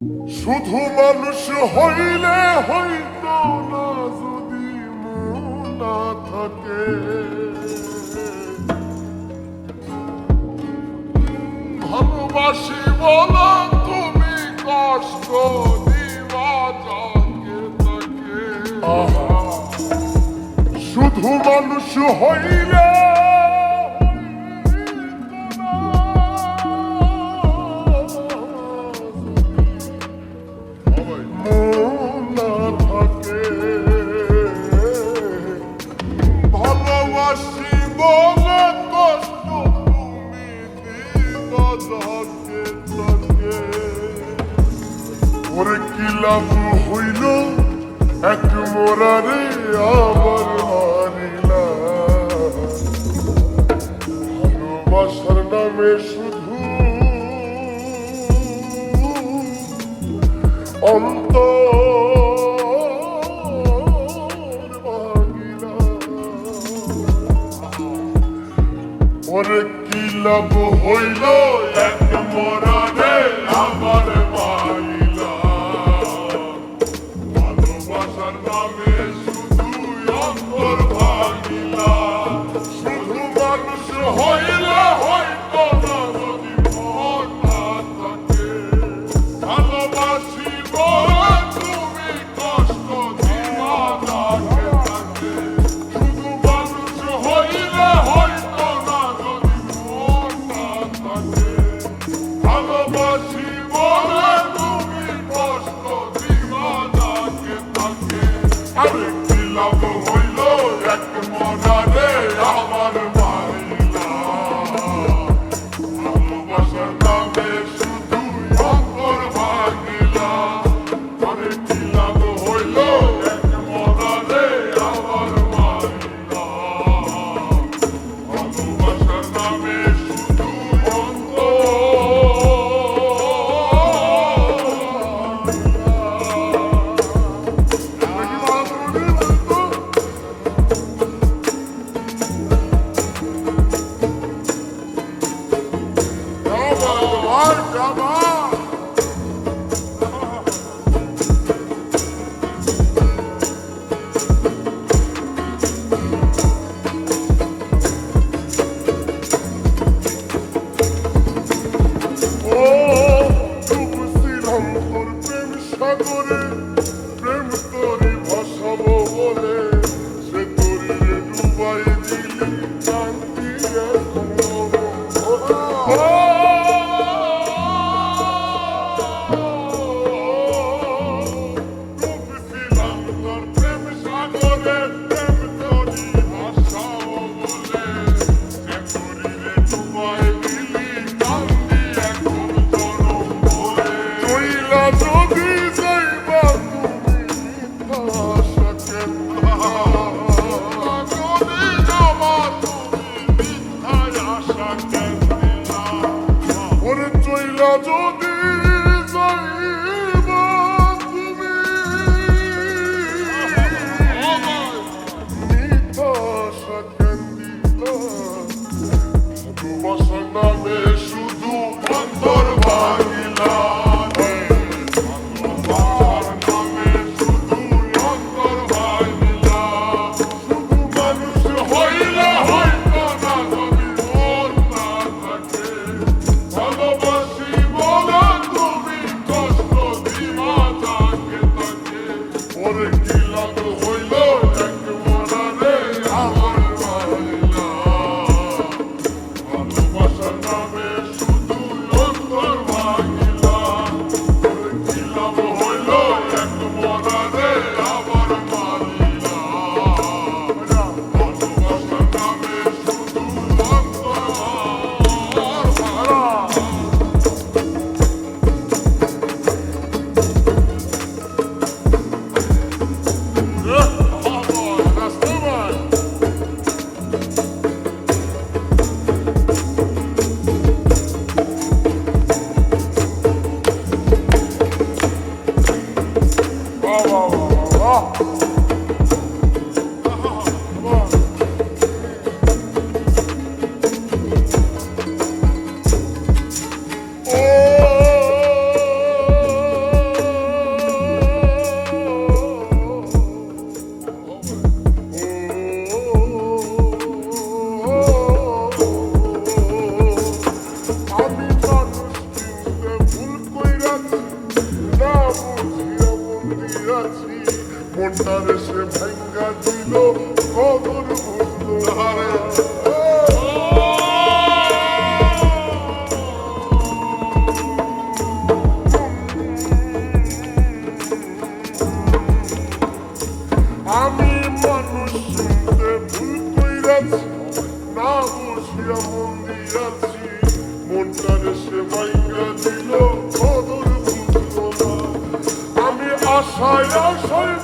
শুধু মানুষ হইলে হইতো না যদি মন না থাকে। ভালোবাসি বলা তুমি কষ্ট দিবা যাকে তাকে। শুধু মানুষ হইলে লাভ হইল এক মোরারে আমার হারিলা। ভালোবাসার নামে শুধু অন্তর ভাঙিলা। ওরে কি লাভ হইল এক মোরারে আমার হারিলা। হইলে হয়তো না যদি মন না থাকে। ভালোবাসি বলে তুমি কষ্ট দিবা যাকে তাকে। শুধু মানুষ হইলে হয়তো না যদি মন না থাকে। ভালোবাসি বলে তুমি কষ্ট দিবা যাকে তাকে। আরে কি লাভ হইল এক মনারে আমার প্রেম তোরে ভাসাবো বলে সে তোরে ডুবাই দিলি শান্তি ডুবছিলাম তোর প্রেম সাগরে। প্রেম তোরে ভাসাবো বলে সে তোরে ডুবাই দিলি শান্তি এখন জনম বলে। চইলা যদি যদি যাইবা তুমি মিথ্যা আশা কেন দিলা। ভালোবাসার নামে শুধু অন্তর ভাঙিলা। ভালোবাসার নামে শুধু অন্তর ভাঙিলা। শুধু মানুষ হইলে হয়তো না যদি মন না থাকে। ভালোবাসি ওরে কি লাভ হইল এক মনারে আমার ভাইলা। ভালোবাসার নামে শুধু অন্তর ভাঙিলা। ওরে কি লাভ হইল এক মনারে আমার ভাইলা। ভালোবাসার নামে শুধু অন্তর ভাঙিলা। আছি মনটারে সে ভাঙ্গা দিল কদর বুঝলো না রে। আমি মানুষ শুনতে ভুল কইরাছি না বসিয়া মন দিয়াছি মনটারে সে ভাঙ্গা দিল কদর বুঝলো না। আমি আশায় আশায়